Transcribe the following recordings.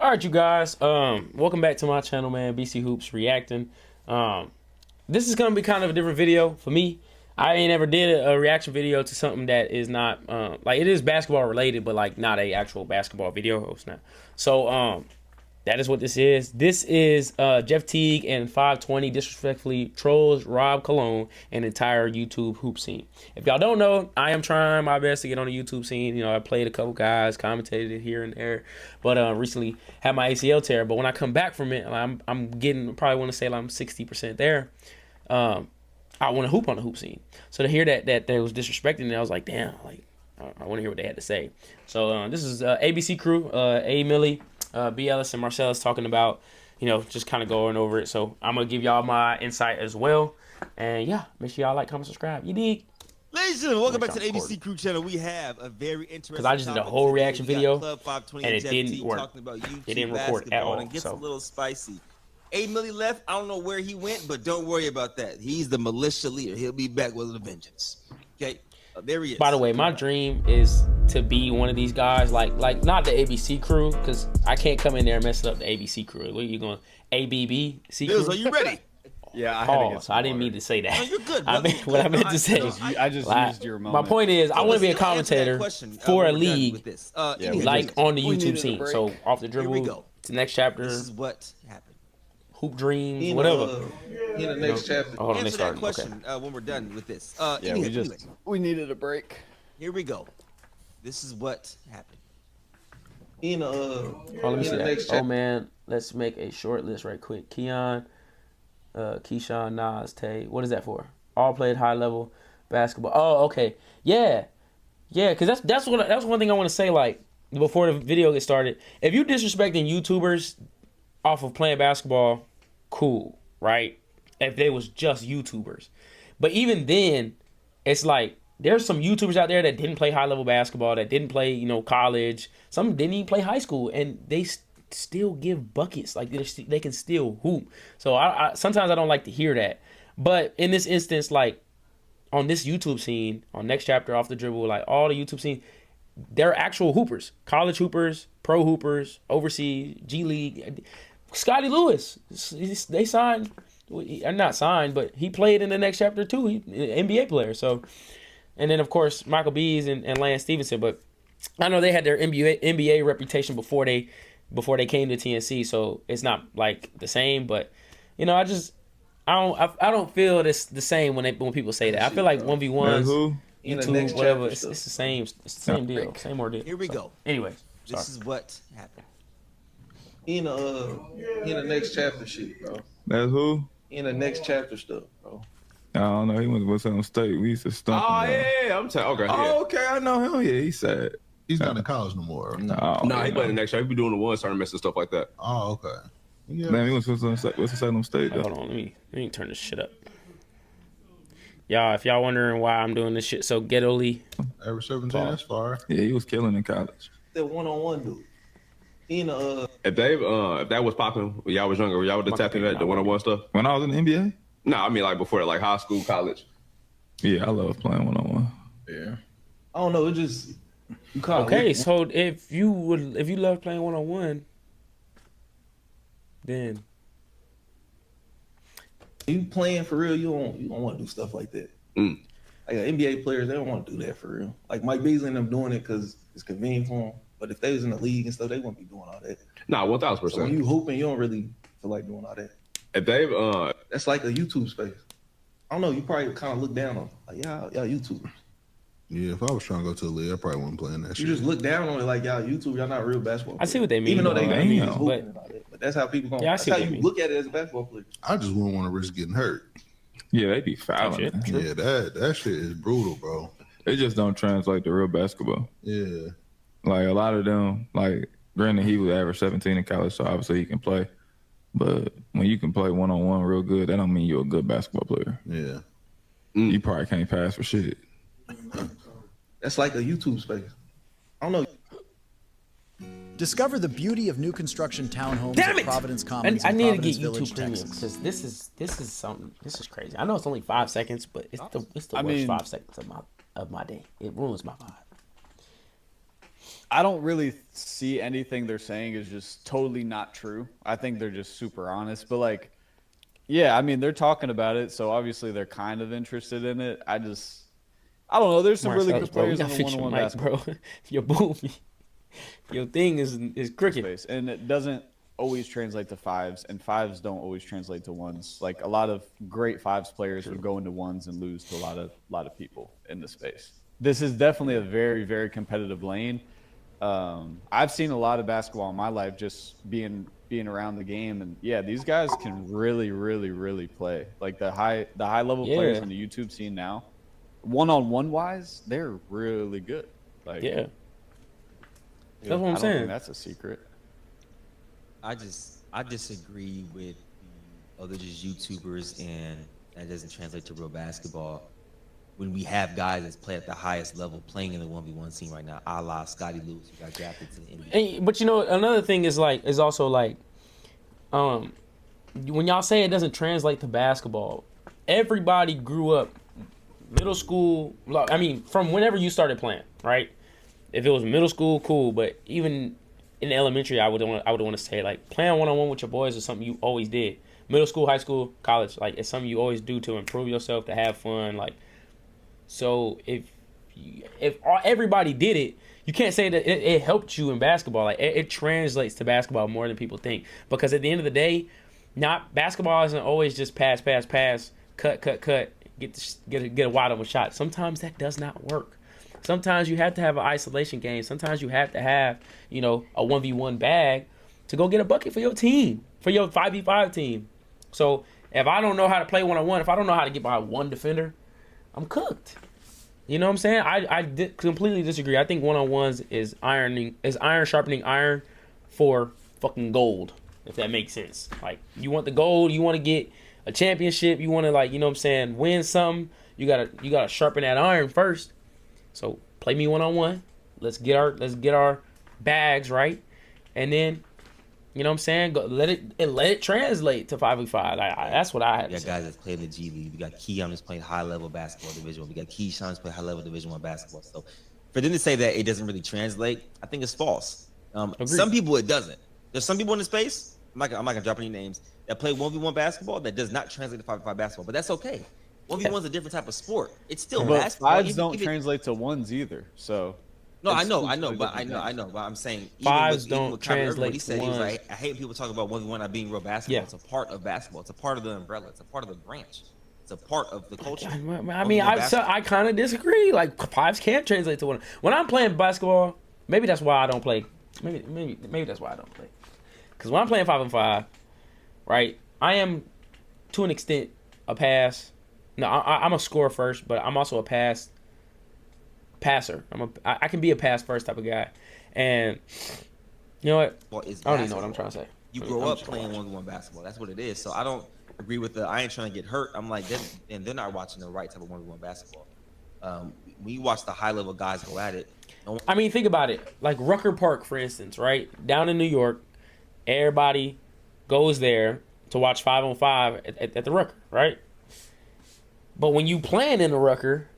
All right, you guys. Welcome back to my channel, man. BC Hoops reacting. This is gonna be kind of a different video for me. I ain't ever did a reaction video to something that is not like it is basketball related, but like not a actual basketball video host now. So that is what this is. This is Jeff Teague and 520 disrespectfully trolls Rob Cologne and entire YouTube hoop scene. If y'all don't know, I am trying my best to get on the YouTube scene. You know, I played a couple guys, commentated it here and there, but recently had my ACL tear. But when I come back from it, I'm getting, probably want to say like I'm 60% there. I want to hoop on the hoop scene. So to hear that they was disrespecting it, I was like, damn, like I want to hear what they had to say. So this is ABC crew, A. Millie, B. Ellis, and Marcellus talking about, you know, just kind of going over it. So I'm gonna give y'all my insight as well. And yeah, make sure y'all like, comment, subscribe. You dig? Ladies and gentlemen, welcome back to the ABC Crew channel. We have a very interesting. Because I just did a whole reaction video and it didn't work. Talking about YouTube it didn't record at all. And it gets a little spicy. A. Millie left. I don't know where he went, but don't worry about that. He's the militia leader. He'll be back with a vengeance. Okay, there he is. By the way, my dream is to be one of these guys, like not the ABC crew, because I can't come in there and mess up the ABC crew. What are you going, ABBC crew? Are you ready? Yeah, I didn't mean to say that. No, you're good. What I meant to say. I just used your moment. My point is, I want to be a commentator for a league, like on the YouTube scene. So off the dribble, to the next chapter. This is what happened. Hoop dreams, whatever. In the next chapter. Hold on, Answer that question when we're done with this. Yeah, we needed a break. Here we go. This is what happened. Let me see that. Oh man, let's make a short list right quick. Keyshawn, Nas, Tay. What is that for? All played high level basketball. Oh, okay. Yeah, because that's one thing I want to say. Like before the video gets started, if you disrespecting YouTubers off of playing basketball, cool, right? If they was just YouTubers, but even then, it's like there's some YouTubers out there that didn't play high level basketball, that didn't play, you know, college. Some didn't even play high school, and they still give buckets. Like they can still hoop. So I sometimes I don't like to hear that, but in this instance, like on this YouTube scene, on Next Chapter, Off the Dribble, like all the YouTube scene, they're actual hoopers, college hoopers, pro hoopers, overseas, G League. Scotty Lewis, they signed, not signed, but he played in the Next Chapter too. He NBA player. So, and then of course Michael Bees and Lance Stevenson. But I know they had their NBA reputation before they came to TNC. So it's not like the same. But you know, I don't feel this the same when people say that. I feel like 1v1s, YouTube, whatever. It's the same. It's the same deal. Same ordeal. Here we go. Anyway, this is what happened. In the next chapter shit, bro. That's who? In the next chapter stuff, bro. I don't know. He went to Western State. We used to stump him. Yeah. I'm telling. Okay. Oh, okay. I know him. Yeah, he's sad. He's not in college no more. No, he played the next year. He be doing the one tournaments and stuff like that. Oh, okay. Yeah. Man, he went to Western State. Hold on, let me turn this shit up. Y'all, if y'all wondering why I'm doing this shit so ghetto-ly. Average 17, that's far. Yeah, he was killing in college. That one-on-one dude. If that was popping when y'all was younger, y'all would have tapped into that, the one-on-one stuff? When I was in the NBA? No, I mean like before that, like high school, college. Yeah, I love playing one-on-one. Yeah. I don't know, it just okay, so if you love playing one-on-one, then you playing for real, you don't want to do stuff like that. Like NBA players, they don't want to do that for real. Like Mike Beasley and them doing it because it's convenient for them. But if they was in the league and stuff, they wouldn't be doing all that. Nah, 1,000%. So when you hooping, you don't really feel like doing all that. If they've that's like a YouTube space. I don't know. You probably kind of look down on like y'all YouTubers. Yeah, if I was trying to go to the league, I probably wouldn't play in that shit. You just look down on it like y'all YouTube. Y'all not real basketball players. I see what they mean. Even though they hooping and all but that. But that's how people going. Yeah, that's how you look at it as a basketball player. I just wouldn't want to risk getting hurt. Yeah, they be fouling. Yeah, that shit is brutal, bro. They just don't translate to real basketball. Yeah. Like a lot of them, like granted he was average 17 in college, so obviously he can play. But when you can play one-on-one real good, that don't mean you're a good basketball player. Yeah. You probably can't pass for shit. That's like a YouTube space. I don't know. Discover the beauty of new construction townhomes at Providence Commons. I need to get Village, YouTube Premium because this is something. This is crazy. I know it's only 5 seconds, but it's the worst 5 seconds of my day. It ruins my vibe. I don't really see anything they're saying is just totally not true. I think they're just super honest. But like, yeah, I mean, they're talking about it, so obviously they're kind of interested in it. I don't know. There's some really good players on the one-on-one basketball. Bro. Your boom, your thing is cricket, and it doesn't always translate to fives, and fives don't always translate to ones. Like a lot of great fives players would go into ones and lose to a lot of people in the space. This is definitely a very, very competitive lane. I've seen a lot of basketball in my life just being around the game, and yeah, these guys can really, really, really play. Like the high level players on the YouTube scene now, one-on-one wise, they're really good. Like that's what I'm saying. Think that's a secret. I disagree with the other just YouTubers, and that doesn't translate to real basketball. When we have guys that play at the highest level playing in the 1v1 scene right now, a la Scotty Lewis, who got drafted to the NBA. But you know, another thing is also like, when y'all say it doesn't translate to basketball, everybody grew up middle school. I mean, from whenever you started playing, right? If it was middle school, cool. But even in elementary, I would want to say like playing one-on-one with your boys is something you always did. Middle school, high school, college, like it's something you always do to improve yourself, to have fun, like. So if everybody did it, you can't say that it helped you in basketball. Like it translates to basketball more than people think, because at the end of the day, basketball isn't always just pass, cut, get a wide open shot. Sometimes that does not work. Sometimes you have to have an isolation game. Sometimes you have to have a 1v1 bag to go get a bucket for your team, for your 5v5 team. So if I don't know how to play one-on-one, if I don't know how to get by one defender, I'm cooked. You know what I'm saying? I completely disagree. I think one-on-ones is iron sharpening iron for fucking gold, if that makes sense. Like, you want the gold, you want to get a championship, you want to win something, you gotta sharpen that iron first. So play me one-on-one. Let's get our bags right, and then you know what I'm saying? Let it translate to 5v5. That's what I had. We got guys that play in the G League. We got Keon that's playing high level basketball Division 1. We got Keyshawn that's playing high level Division 1 basketball. So for them to say that it doesn't really translate, I think it's false. Some people it doesn't. There's some people in the space. I'm not gonna drop any names that play 1v1 basketball that does not translate to 5v5 basketball, but that's okay. 1v1 is a different type of sport. It's still basketball. Fives don't translate to ones either. So. No, I know, but I'm saying fives don't translate to ones. He was like, I hate when people talk about 1v1 not being real basketball. Yeah. It's a part of basketball. It's a part of the umbrella. It's a part of the branch. It's a part of the culture. I mean, I kind of disagree. Like, fives can't translate to one. When I'm playing basketball, maybe that's why I don't play. Maybe that's why I don't play. Because when I'm playing 5-on-5, right, I am to an extent a pass. No, I'm a scorer first, but I'm also a passer. I can be a pass first type of guy, and you know what? I don't even know what I'm trying to say. You grow up playing 1v1 basketball. That's what it is. So I don't agree with I ain't trying to get hurt. I'm like, and they're not watching the right type of 1v1 basketball. When you watch the high level guys go at it, I mean, think about it. Like Rucker Park, for instance, right down in New York, everybody goes there to watch 5-on-5 at the Rucker, right? But when you playing in the Rucker,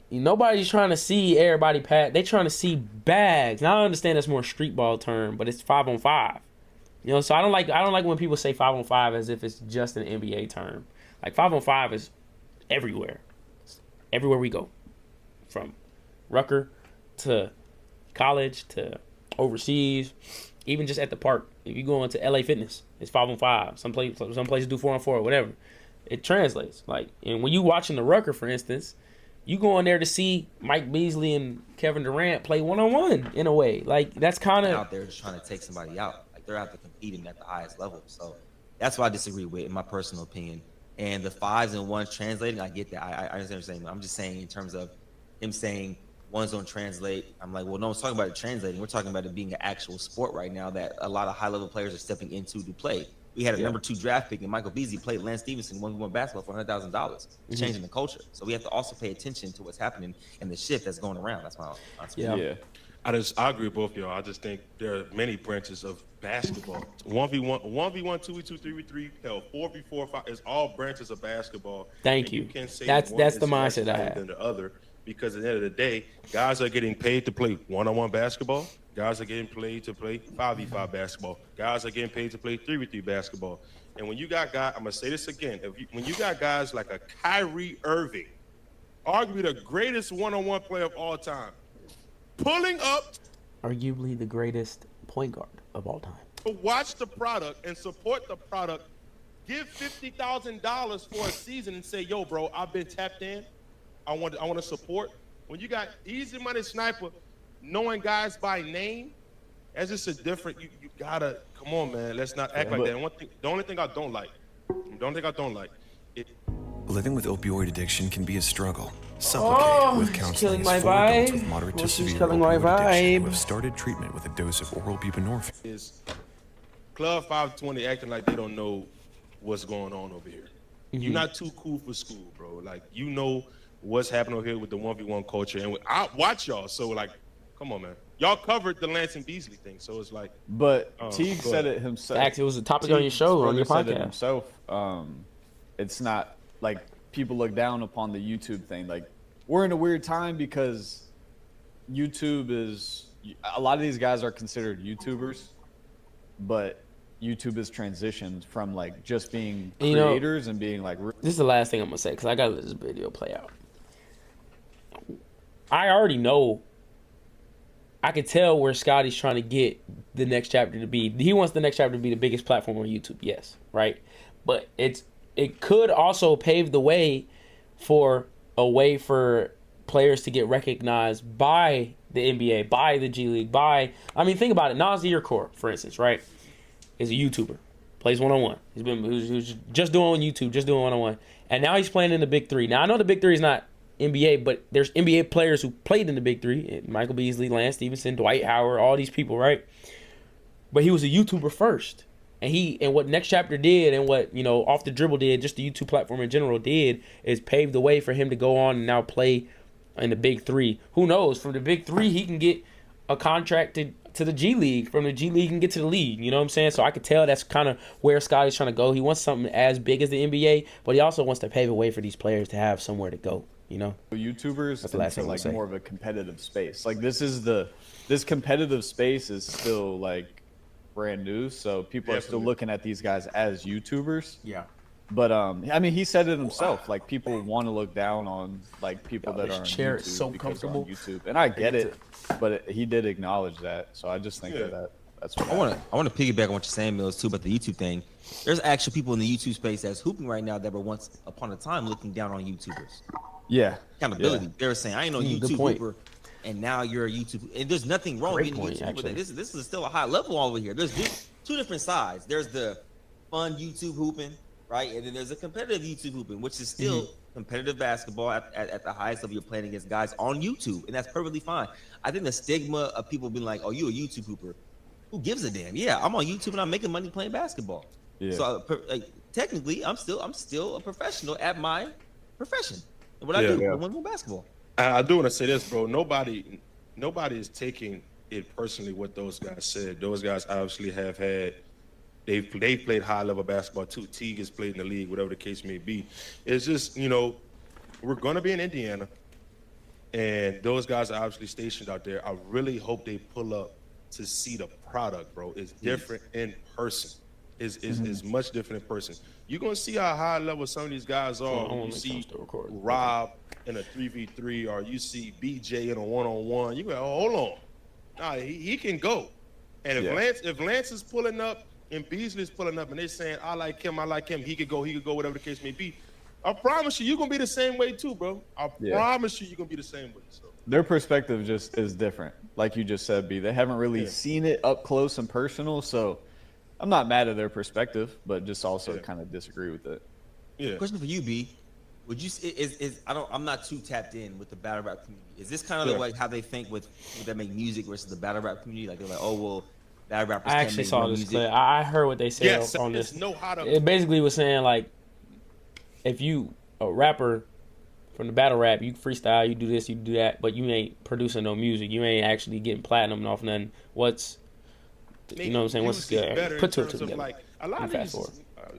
nobody's trying to see everybody pass. They trying to see bags. Now I understand that's more street ball term, but it's 5-on-5. So I don't like when people say 5-on-5 as if it's just an NBA term. Like 5-on-5 is everywhere. It's everywhere we go, from Rucker to college to overseas, even just at the park. If you go into LA Fitness, it's 5-on-5. Some places do 4-on-4, whatever. It translates. Like, and when you watching the Rucker, for instance, you go in there to see Mike Beasley and Kevin Durant play one-on-one in a way. Like, that's kind of out there just trying to take somebody out. Like, they're out there competing at the highest level. So that's what I disagree with, in my personal opinion. And the 5s and 1s translating, I get that. I understand what you're saying. I'm just saying in terms of him saying 1s don't translate. I'm like, well, no one's talking about it translating. We're talking about it being an actual sport right now that a lot of high-level players are stepping into to play. We had a number 2 draft pick, and Michael Beasley played Lance Stevenson 1v1 basketball for $100,000. It's changing the culture. So we have to also pay attention to what's happening and the shift that's going around. That's my yeah. I agree with both of y'all. I just think there are many branches of basketball. 1v1, 2v2, 3v3, hell, 4v4, 5. It's all branches of basketball. Thank you. You can say that's the mindset I have. Than the other. because at the end of the day, guys are getting paid to play one-on-one basketball. Guys are getting paid to play 5v5 basketball. Guys are getting paid to play 3v3 basketball. And when you got guys, I'm gonna say this again, when you got guys like a Kyrie Irving, arguably the greatest one-on-one player of all time, pulling up, arguably the greatest point guard of all time, to watch the product and support the product, give $50,000 for a season and say, yo, bro, I've been tapped in. I want to support. When you got Easy Money Sniper, knowing guys by name, that's just a different. You gotta come on, man. Let's not act like that. And the only thing I don't like. Living with opioid addiction can be a struggle. Suffocate with counseling is for adults with moderate to severe opioid addiction who have started treatment with a dose of oral buprenorphine. Is Club 520 acting like they don't know what's going on over here? You're not too cool for school, bro. Like, you know what's happening over here with the 1v1 culture, and I watch y'all. So, like, come on, man. Y'all covered the Lance and Beasley thing, so it's like. But Teague said it himself. Actually, it was a topic on your show, on your podcast. Said it himself. It's not like people look down upon the YouTube thing. Like, we're in a weird time because YouTube is. A lot of these guys are considered YouTubers, but YouTube has transitioned from like just being creators and being like. This is the last thing I'm gonna say because I gotta let this video play out. I already know. I could tell where Scotty's trying to get the next chapter to be. He wants the next chapter to be the biggest platform on YouTube, yes, right? But it could also pave the way for players to get recognized by the NBA, by the G League, I mean, think about it. Nasir Kaur, for instance, right, is a YouTuber, plays one-on-one. He was just doing YouTube, just doing one-on-one, and now he's playing in the Big Three. Now I know the Big Three is not NBA, but there's NBA players who played in the Big Three: Michael Beasley, Lance Stevenson, Dwight Howard, all these people, right? But he was a YouTuber first, and what Next Chapter did, and what Off the Dribble did, just the YouTube platform in general did, is pave the way for him to go on and now play in the Big Three. Who knows? From the Big Three, he can get a contract to the G League. From the G League, he can get to the league. You know what I'm saying? So I could tell that's kind of where Scotty's trying to go. He wants something as big as the NBA, but he also wants to pave a way for these players to have somewhere to go. YouTubers into like more of a competitive space. Like this competitive space is still like brand new, so people are still looking at these guys as YouTubers. Yeah. But I mean, he said it himself. Like, people want to look down on like people that are on chair YouTube is so comfortable. on YouTube, and I get it. But he did acknowledge that, so I just think that's what I want to piggyback on what you're saying, Mills, too, about the YouTube thing. There's actually people in the YouTube space that's hooping right now that were once upon a time looking down on YouTubers. Yeah. Accountability. Yeah. They were saying, I ain't no YouTube hooper, and now you're a YouTube. And there's nothing wrong with being a YouTuber. This is still a high level over here. There's two different sides. There's the fun YouTube hooping, right? And then there's a competitive YouTube hooping, which is still competitive basketball at the highest level. You're playing against guys on YouTube, and that's perfectly fine. I think the stigma of people being like, oh, you a YouTube hooper. Who gives a damn? Yeah, I'm on YouTube and I'm making money playing basketball. Yeah. So technically, I'm still a professional at my profession. What I do, I want to basketball. I do want to say this, bro. Nobody is taking it personally what those guys said. Those guys obviously have had. They've played high level basketball too. Teague has played in the league, whatever the case may be. It's just we're gonna be in Indiana, and those guys are obviously stationed out there. I really hope they pull up to see the product, bro. It's different in person. Is much different in person. You're gonna see how high level some of these guys are. When you see Rob in a 3v3, or you see BJ in a 1-on-1. You go, hold on, nah, he can go. And if Lance is pulling up and Beasley's pulling up, and they're saying I like him, he could go, whatever the case may be. I promise you're gonna be the same way too, bro. I promise you're gonna be the same way. So. Their perspective just is different, like you just said, B. They haven't really seen it up close and personal, so. I'm not mad at their perspective, but just also kind of disagree with it. Yeah. Question for you, B. Would you I'm not too tapped in with the battle rap community. Is this kind of like how they think with that make music versus the battle rap community? Like they're like, oh well, battle rappers. I actually saw this clip. I heard what they said on this. It basically was saying like, if you a rapper from the battle rap, you freestyle, you do this, you do that, but you ain't producing no music. You ain't actually getting platinum off nothing. You know what I'm saying? What's good? Put two or two together. Like a lot of these,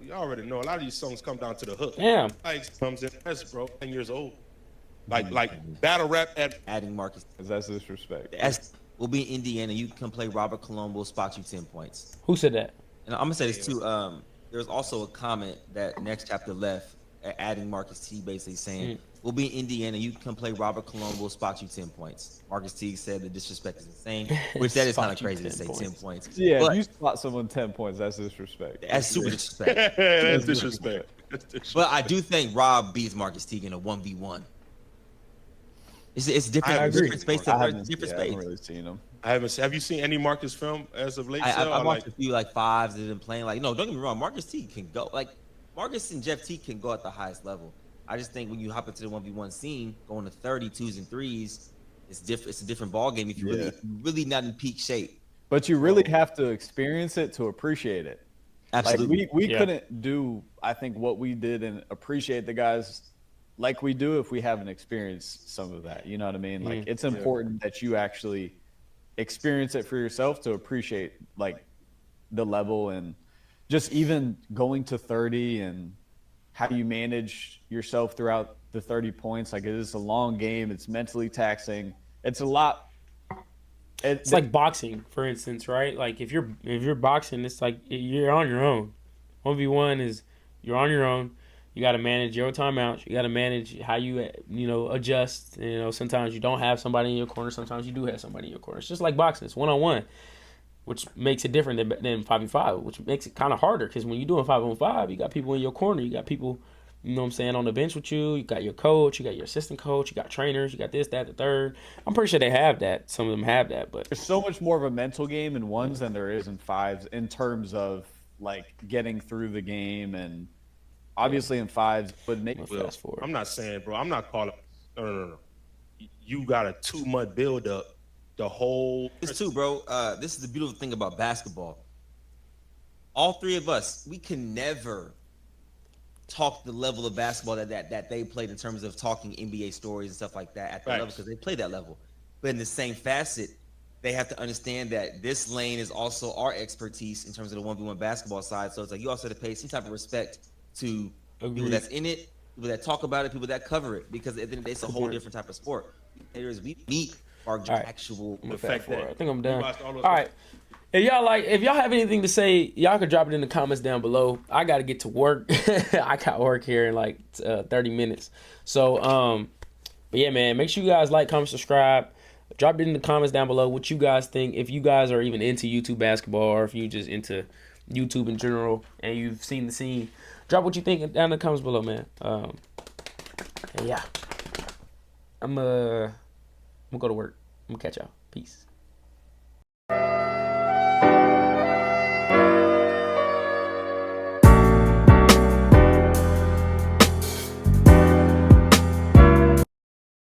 you already know. A lot of these songs come down to the hook. Yeah. Like comes in, bro, 10 years old. Like battle rap at adding Marcus. That's disrespect. We'll be in Indiana. You can play Robert Cologne. We'll spot you 10 points. Who said that? And I'm gonna say this too. There's also a comment that Next Chapter left, adding Marcus Teague, basically saying, "We'll be in Indiana. You can play Robert Cologne. We'll spot you 10 points." Marcus Teague said the disrespect is insane, which that is kind of crazy to say 10 points. Yeah, if you spot someone 10 points, that's disrespect. That's super disrespect. That's disrespect. But I do think Rob beats Marcus Teague in a 1v1. It's different. I agree. Different space. I haven't really seen him. Have you seen any Marcus film as of late? I watched a few fives that have been playing. No, don't get me wrong. Marcus Teague can go. Marcus and Jeff Teague can go at the highest level. I just think when you hop into the 1v1 scene, going to 30, 2s and 3s, it's different. It's a different ball game if you're really not in peak shape. But you really have to experience it to appreciate it. Absolutely. We couldn't do, I think, what we did and appreciate the guys like we do if we haven't experienced some of that. You know what I mean? It's important that you actually experience it for yourself to appreciate the level and just even going to 30 and how you manage yourself throughout the 30 points. It is a long game. It's mentally taxing. It's a lot. It's like boxing, for instance, right? If you're boxing, it's like you're on your own. 1v1 is you're on your own. You got to manage your timeouts. You got to manage how you adjust. Sometimes you don't have somebody in your corner. Sometimes you do have somebody in your corner. It's just like boxing. It's 1-on-1, which makes it different than 5v5, which makes it kind of harder because when you're doing 5-on-5, you got people in your corner. You got people, on the bench with you. You got your coach. You got your assistant coach. You got trainers. You got this, that, the third. I'm pretty sure they have that. Some of them have that, but there's so much more of a mental game in ones than there is in fives in terms of getting through the game and. Obviously in fives, but fast forward. I'm not saying, bro. I'm not calling. No. You got a 2-month build up. The whole. This too, bro. This is the beautiful thing about basketball. All three of us, we can never talk the level of basketball that they played in terms of talking NBA stories and stuff like that at that level because they play that level. But in the same facet, they have to understand that this lane is also our expertise in terms of the 1v1 basketball side. So it's you also have to pay some type of respect to people that's in it, people that talk about it, people that cover it, because it's a whole different type of sport. We meet our actual effect. I think I'm done. All right. If y'all have anything to say, y'all could drop it in the comments down below. I got to get to work. I got work here in 30 minutes. So, but yeah, man, make sure you guys comment, subscribe. Drop it in the comments down below what you guys think. If you guys are even into YouTube basketball or if you just into YouTube in general and you've seen the scene. Drop what you think down in the comments below, man. Yeah. I'm gonna go to work. I'm gonna catch y'all. Peace.